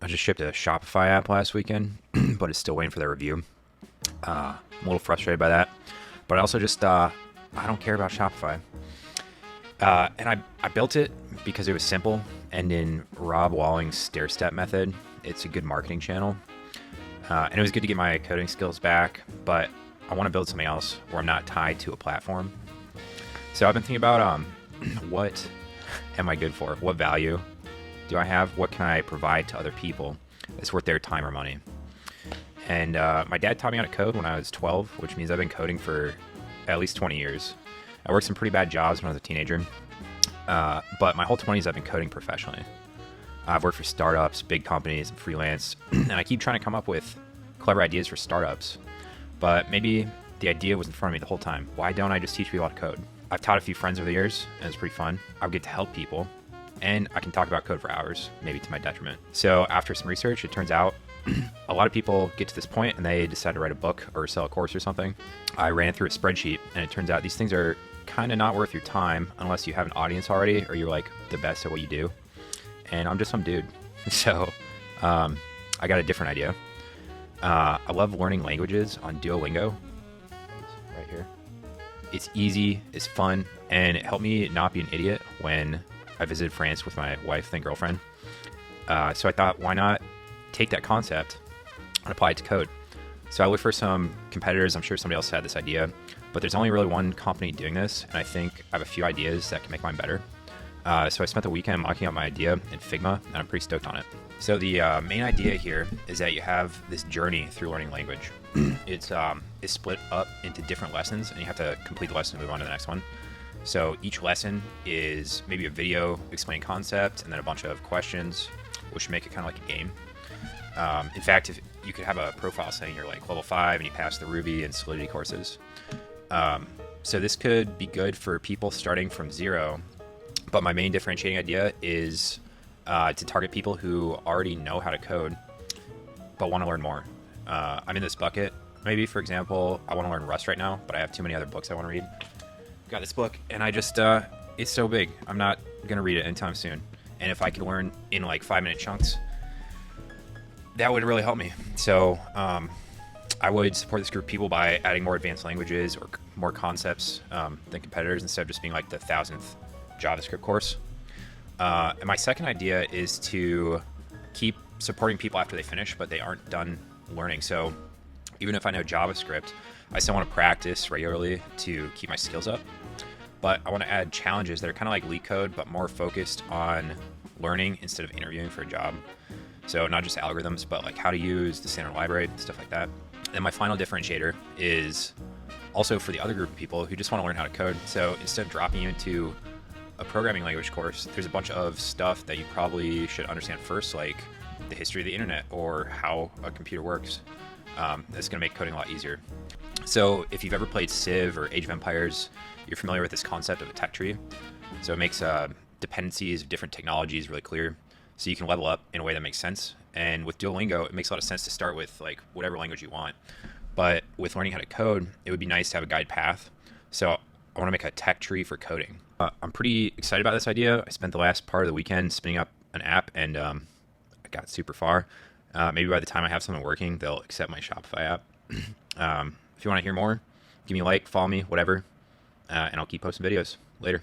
I just shipped a Shopify app last weekend, but it's still waiting for their review. I'm a little frustrated by that, but I also just I don't care about Shopify. And I built it because it was simple, and in Rob Walling's stair-step method, it's a good marketing channel. And it was good to get my coding skills back, but I want to build something else where I'm not tied to a platform. So I've been thinking about what am I good for? What value do I have? What can I provide to other people that's worth their time or money? And my dad taught me how to code when I was 12, which means I've been coding for at least 20 years. I worked some pretty bad jobs when I was a teenager, but my whole 20s I've been coding professionally. I've worked for startups, big companies, and freelance, and I keep trying to come up with clever ideas for startups, but maybe the idea was in front of me the whole time. Why don't I just teach people how to code? I've taught a few friends over the years, and it's pretty fun. I get to help people, and I can talk about code for hours, maybe to my detriment. So after some research, it turns out a lot of people get to this point and they decide to write a book or sell a course or something. I ran it through a spreadsheet, and it turns out these things are kind of not worth your time unless you have an audience already or you're like the best at what you do. And I'm just some dude. So I got a different idea. I love learning languages on Duolingo. Right here. It's easy, it's fun, and it helped me not be an idiot when I visited France with my wife and girlfriend. So I thought, why not take that concept and apply it to code? So I looked for some competitors. I'm sure somebody else had this idea, but there's only really one company doing this, and I think I have a few ideas that can make mine better. So I spent the weekend mocking up my idea in Figma, and I'm pretty stoked on it. So the main idea here is that you have this journey through learning language. It's split up into different lessons, and you have to complete the lesson and move on to the next one. So each lesson is maybe a video explaining concept and then a bunch of questions, which should make it kind of like a game. In fact, if you could have a profile saying you're like level 5 and you pass the Ruby and Solidity courses. So this could be good for people starting from zero, but my main differentiating idea is to target people who already know how to code but want to learn more. I'm in this bucket. Maybe, for example, I want to learn Rust right now, but I have too many other books I want to read. Got this book, and I just, it's so big. I'm not going to read it anytime soon. And if I could learn in like 5-minute chunks, that would really help me. So I would support this group of people by adding more advanced languages or more concepts than competitors instead of just being like the 1000th JavaScript course. And my second idea is to keep supporting people after they finish, but they aren't done learning. So even if I know JavaScript, I still want to practice regularly to keep my skills up. But I want to add challenges that are kind of like LeetCode, but more focused on learning instead of interviewing for a job. So not just algorithms, but like how to use the standard library, stuff like that. And my final differentiator is also for the other group of people who just want to learn how to code. So instead of dropping you into a programming language course, there's a bunch of stuff that you probably should understand first, like the history of the internet or how a computer works. That's going to make coding a lot easier. So if you've ever played Civ or Age of Empires, you're familiar with this concept of a tech tree. So it makes dependencies of different technologies really clear, so you can level up in a way that makes sense. And with Duolingo, it makes a lot of sense to start with like whatever language you want. But with learning how to code, it would be nice to have a guide path. So I want to make a tech tree for coding. I'm pretty excited about this idea. I spent the last part of the weekend spinning up an app, and I got super far. Maybe by the time I have something working, they'll accept my Shopify app. If you want to hear more, give me a like, follow me, whatever, and I'll keep posting videos. Later.